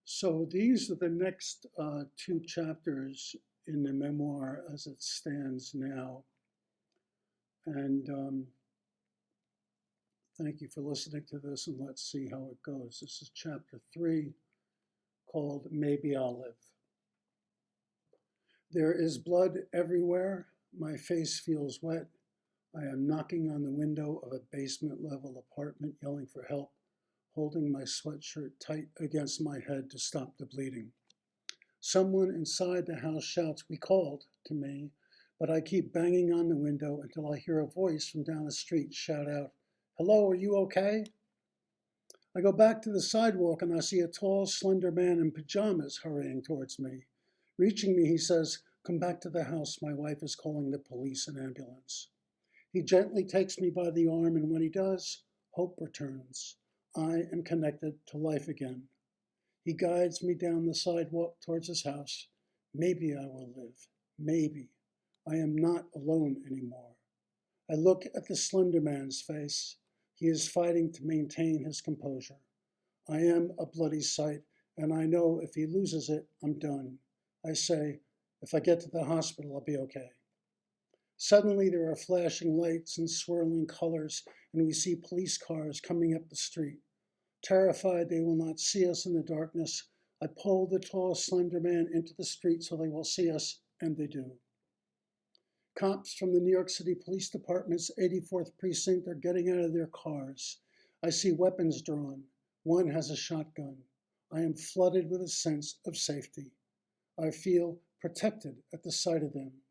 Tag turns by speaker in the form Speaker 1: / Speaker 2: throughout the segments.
Speaker 1: So these are the next two chapters in the memoir as it stands now. And thank you for listening to this, and let's see how it goes. This is chapter 3, called Maybe I'll Live. There is blood everywhere. My face feels wet. I am knocking on the window of a basement-level apartment, yelling for help, holding my sweatshirt tight against my head to stop the bleeding. Someone inside the house shouts, "We called," to me, but I keep banging on the window until I hear a voice from down the street shout out, "Hello, are you okay?" I go back to the sidewalk and I see a tall, slender man in pajamas hurrying towards me. Reaching me, he says, "Come back to the house. My wife is calling the police and ambulance." He gently takes me by the arm, and when he does, hope returns. I am connected to life again. He guides me down the sidewalk towards his house. Maybe I will live. Maybe. I am not alone anymore. I look at the slender man's face. He is fighting to maintain his composure. I am a bloody sight, and I know if he loses it, I'm done. I say, if I get to the hospital, I'll be okay. Suddenly there are flashing lights and swirling colors, and we see police cars coming up the street. Terrified they will not see us in the darkness, I pull the tall, slender man into the street so they will see us, and they do. Cops from the New York City Police Department's 84th Precinct are getting out of their cars. I see weapons drawn. One has a shotgun. I am flooded with a sense of safety. I feel protected at the sight of them.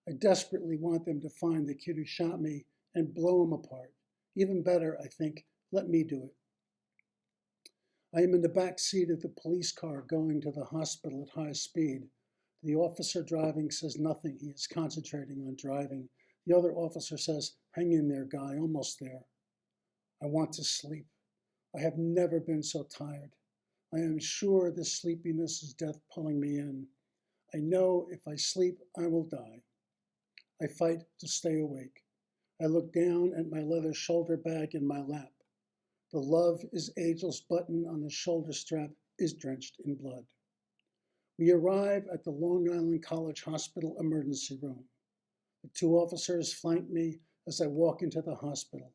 Speaker 1: I desperately want them to find the kid who shot me and blow him apart. Even better, I think, let me do it. I am in the back seat of the police car going to the hospital at high speed. The officer driving says nothing. He is concentrating on driving. The other officer says, "Hang in there, guy, almost there." I want to sleep. I have never been so tired. I am sure this sleepiness is death pulling me in. I know if I sleep, I will die. I fight to stay awake. I look down at my leather shoulder bag in my lap. The "Love is Agel's" button on the shoulder strap is drenched in blood. We arrive at the Long Island College Hospital emergency room. The two officers flank me as I walk into the hospital.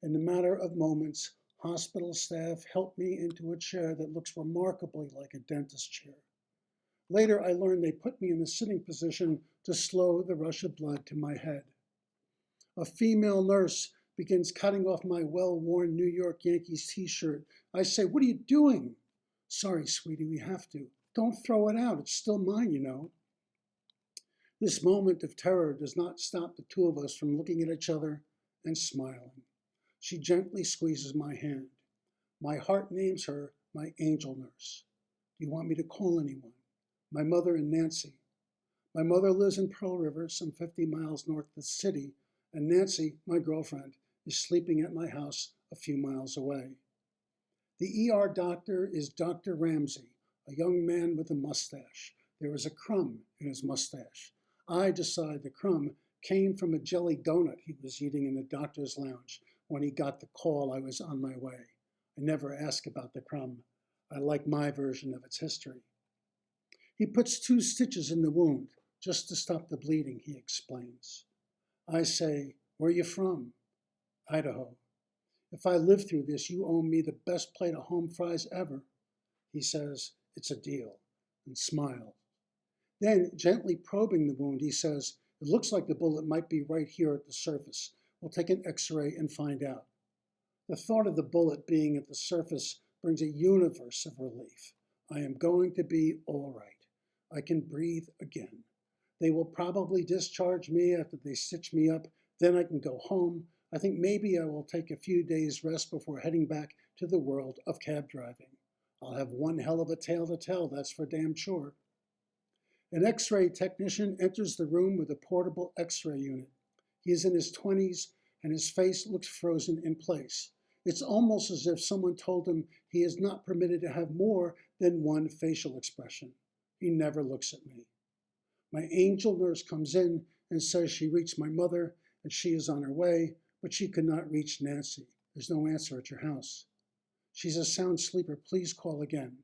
Speaker 1: In a matter of moments, hospital staff help me into a chair that looks remarkably like a dentist chair. Later, I learn they put me in the sitting position to slow the rush of blood to my head. A female nurse begins cutting off my well-worn New York Yankees t-shirt. I say, "What are you doing?" "Sorry, sweetie, we have to." "Don't throw it out. It's still mine, you know." This moment of terror does not stop the two of us from looking at each other and smiling. She gently squeezes my hand. My heart names her my angel nurse. "Do you want me to call anyone?" "My mother and Nancy." My mother lives in Pearl River, some 50 miles north of the city, and Nancy, my girlfriend, is sleeping at my house a few miles away. The ER doctor is Dr. Ramsey, a young man with a mustache. There is a crumb in his mustache. I decide the crumb came from a jelly donut he was eating in the doctor's lounge when he got the call I was on my way. I never ask about the crumb. I like my version of its history. He puts 2 stitches in the wound, just to stop the bleeding, he explains. I say, "Where are you from?" "Idaho." "If I live through this, you owe me the best plate of home fries ever." He says, "It's a deal," and smiles. Then, gently probing the wound, he says, "It looks like the bullet might be right here at the surface. We'll take an x-ray and find out." The thought of the bullet being at the surface brings a universe of relief. I am going to be all right. I can breathe again. They will probably discharge me after they stitch me up. Then I can go home. I think maybe I will take a few days rest before heading back to the world of cab driving. I'll have one hell of a tale to tell, that's for damn sure. An x-ray technician enters the room with a portable x-ray unit. He is in his 20s and his face looks frozen in place. It's almost as if someone told him he is not permitted to have more than one facial expression. He never looks at me. My angel nurse comes in and says she reached my mother and she is on her way, but she could not reach Nancy. There's no answer at your house. She's a sound sleeper. Please call again.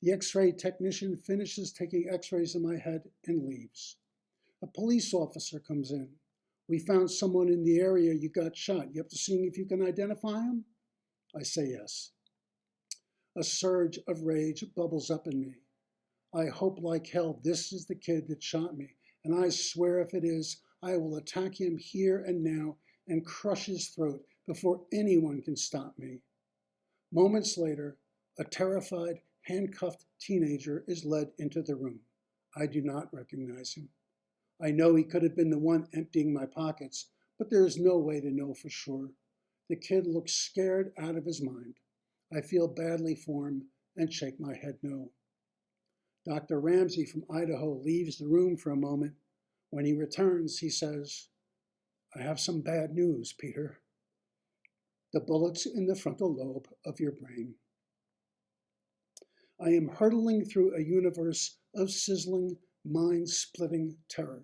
Speaker 1: The x-ray technician finishes taking x-rays of my head and leaves. A police officer comes in. We found someone in the area you got shot. You have to see if you can identify him? I say yes. A surge of rage bubbles up in me. I hope like hell this is the kid that shot me, and I swear if it is, I will attack him here and now and crush his throat before anyone can stop me. Moments later, a terrified, handcuffed teenager is led into the room. I do not recognize him. I know he could have been the one emptying my pockets, but there is no way to know for sure. The kid looks scared out of his mind. I feel badly for him and shake my head no. Dr. Ramsey from Idaho leaves the room for a moment. When he returns, he says, I have some bad news, Peter. The bullet's in the frontal lobe of your brain. I am hurtling through a universe of sizzling, mind-splitting terror.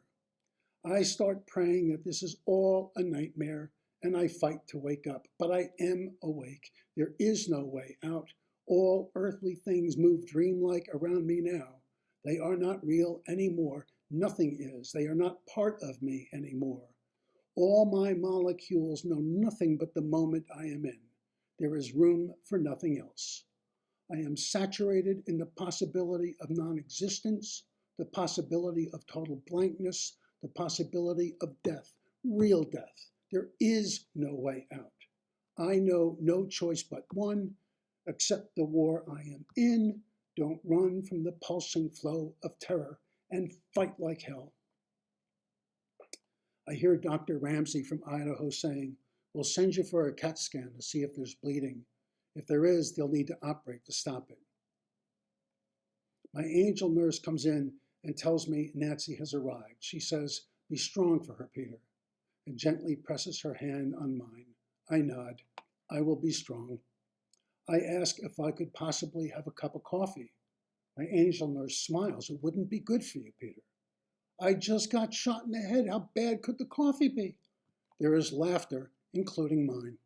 Speaker 1: I start praying that this is all a nightmare, and I fight to wake up. But I am awake. There is no way out. All earthly things move dreamlike around me now. They are not real anymore. Nothing is. They are not part of me anymore. All my molecules know nothing but the moment I am in. There is room for nothing else. I am saturated in the possibility of non-existence, the possibility of total blankness, the possibility of death, real death. There is no way out. I know no choice but one. Accept the war I am in. Don't run from the pulsing flow of terror and fight like hell. I hear Dr. Ramsey from Idaho saying, we'll send you for a CAT scan to see if there's bleeding. If there is, they'll need to operate to stop it. My angel nurse comes in and tells me Nancy has arrived. She says, be strong for her, Peter, and gently presses her hand on mine. I nod. I will be strong. I ask if I could possibly have a cup of coffee. My angel nurse smiles. It wouldn't be good for you, Peter. I just got shot in the head. How bad could the coffee be? There is laughter, including mine.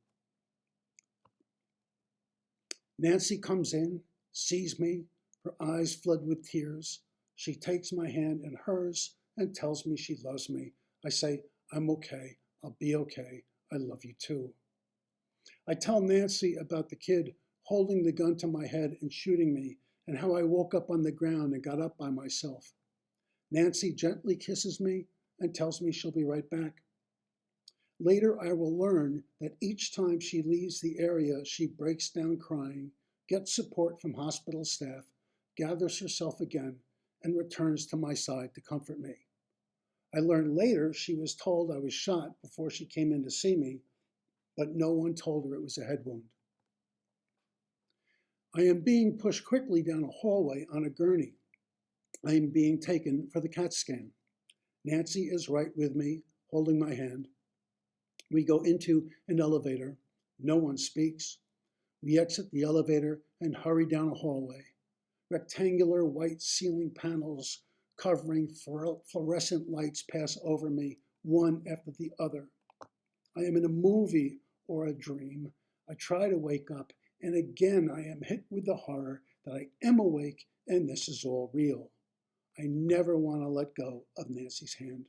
Speaker 1: Nancy comes in, sees me, her eyes flood with tears. She takes my hand in hers and tells me she loves me. I say, I'm okay. I'll be okay. I love you too. I tell Nancy about the kid holding the gun to my head and shooting me, and how I woke up on the ground and got up by myself. Nancy gently kisses me and tells me she'll be right back. Later, I will learn that each time she leaves the area, she breaks down crying, gets support from hospital staff, gathers herself again, and returns to my side to comfort me. I learned later she was told I was shot before she came in to see me, but no one told her it was a head wound. I am being pushed quickly down a hallway on a gurney. I am being taken for the CAT scan. Nancy is right with me, holding my hand. We go into an elevator. No one speaks. We exit the elevator and hurry down a hallway. Rectangular white ceiling panels covering fluorescent lights pass over me, one after the other. I am in a movie or a dream. I try to wake up, and again I am hit with the horror that I am awake and this is all real. I never want to let go of Nancy's hand.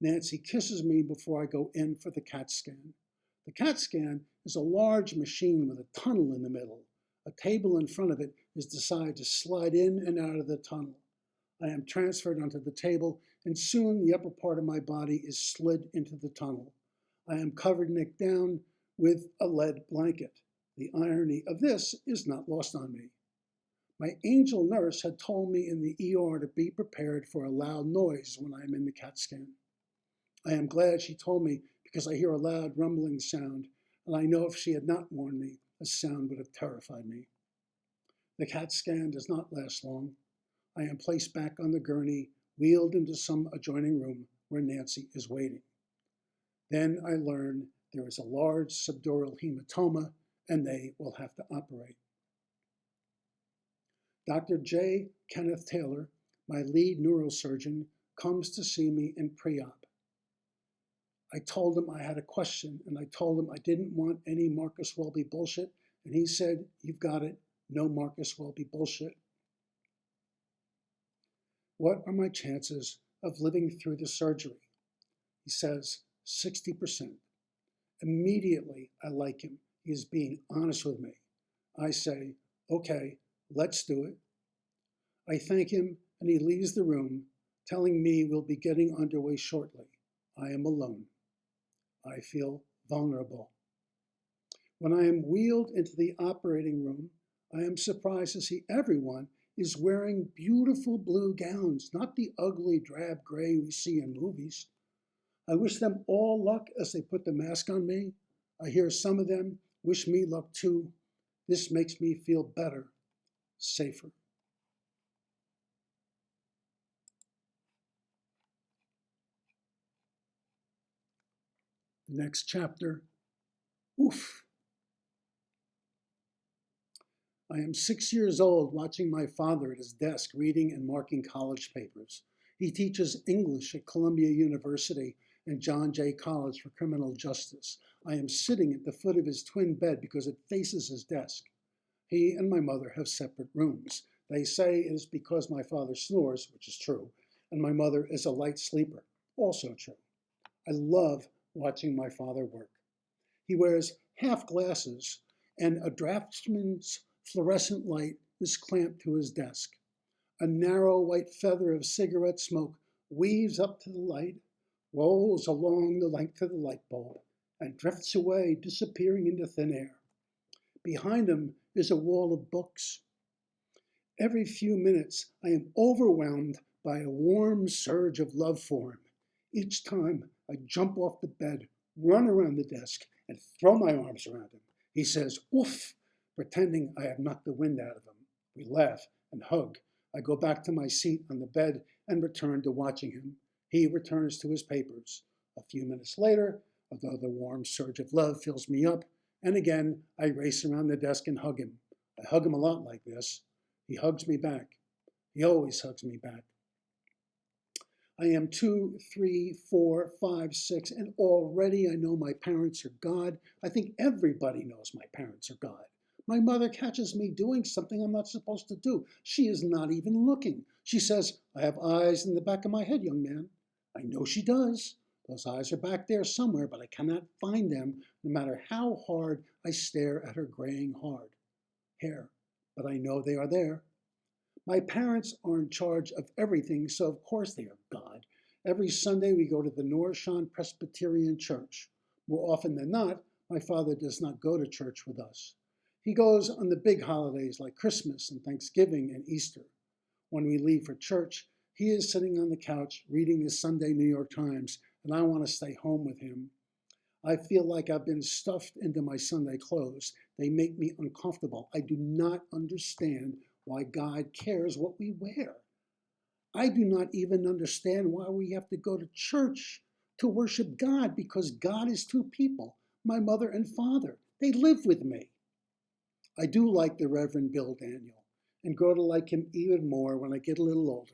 Speaker 1: Nancy kisses me before I go in for the CAT scan. The CAT scan is a large machine with a tunnel in the middle. A table in front of it is designed to slide in and out of the tunnel. I am transferred onto the table, and soon the upper part of my body is slid into the tunnel. I am covered neck down with a lead blanket. The irony of this is not lost on me. My angel nurse had told me in the ER to be prepared for a loud noise when I am in the CAT scan. I am glad she told me because I hear a loud rumbling sound, and I know if she had not warned me, the sound would have terrified me. The CAT scan does not last long. I am placed back on the gurney, wheeled into some adjoining room where Nancy is waiting. Then I learn there is a large subdural hematoma, and they will have to operate. Dr. J. Kenneth Taylor, my lead neurosurgeon, comes to see me in pre-op. I told him I had a question, and I told him I didn't want any Marcus Welby bullshit, and he said, you've got it, no Marcus Welby bullshit. What are my chances of living through the surgery? He says, 60%. Immediately, I like him. He is being honest with me. I say, okay, let's do it. I thank him and he leaves the room, telling me we'll be getting underway shortly. I am alone. I feel vulnerable. When I am wheeled into the operating room, I am surprised to see everyone is wearing beautiful blue gowns, not the ugly drab gray we see in movies. I wish them all luck as they put the mask on me. I hear some of them wish me luck too. This makes me feel better, safer. The next chapter, oof. I am 6 years old watching my father at his desk reading and marking college papers. He teaches English at Columbia University and John Jay College for Criminal Justice. I am sitting at the foot of his twin bed because it faces his desk. He and my mother have separate rooms. They say it is because my father snores, which is true, and my mother is a light sleeper, also true. I love watching my father work. He wears half glasses, and a draftsman's fluorescent light is clamped to his desk. A narrow white feather of cigarette smoke weaves up to the light, rolls along the length of the light bulb, and drifts away, disappearing into thin air. Behind him is a wall of books. Every few minutes, I am overwhelmed by a warm surge of love for him. Each time, I jump off the bed, run around the desk, and throw my arms around him. He says, oof, pretending I have knocked the wind out of him. We laugh and hug. I go back to my seat on the bed and return to watching him. He returns to his papers. A few minutes later, although the warm surge of love fills me up, and again, I race around the desk and hug him. I hug him a lot like this. He hugs me back. He always hugs me back. I am 2, 3, 4, 5, 6, and already I know my parents are God. I think everybody knows my parents are God. My mother catches me doing something I'm not supposed to do. She is not even looking. She says, I have eyes in the back of my head, young man. I know she does. Those eyes are back there somewhere, but I cannot find them, no matter how hard I stare at her graying hair. But I know they are there. My parents are in charge of everything, so of course they are God. Every Sunday we go to the Norshan Presbyterian Church. More often than not, my father does not go to church with us. He goes on the big holidays like Christmas and Thanksgiving and Easter. When we leave for church, he is sitting on the couch reading the Sunday New York Times, and I want to stay home with him. I feel like I've been stuffed into my Sunday clothes. They make me uncomfortable. I do not understand why God cares what we wear. I do not even understand why we have to go to church to worship God, because God is two people, my mother and father. They live with me. I do like the Reverend Bill Daniel and grow to like him even more when I get a little older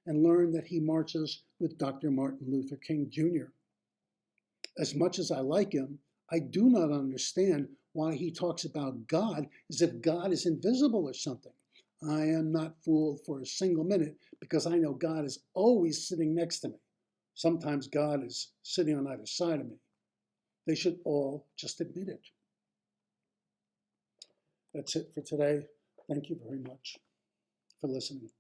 Speaker 1: and learn that he marches with Dr. Martin Luther King Jr. As much as I like him, I do not understand why he talks about God as if God is invisible or something. I am not fooled for a single minute because I know God is always sitting next to me. Sometimes God is sitting on either side of me. They should all just admit it. That's it for today. Thank you very much for listening.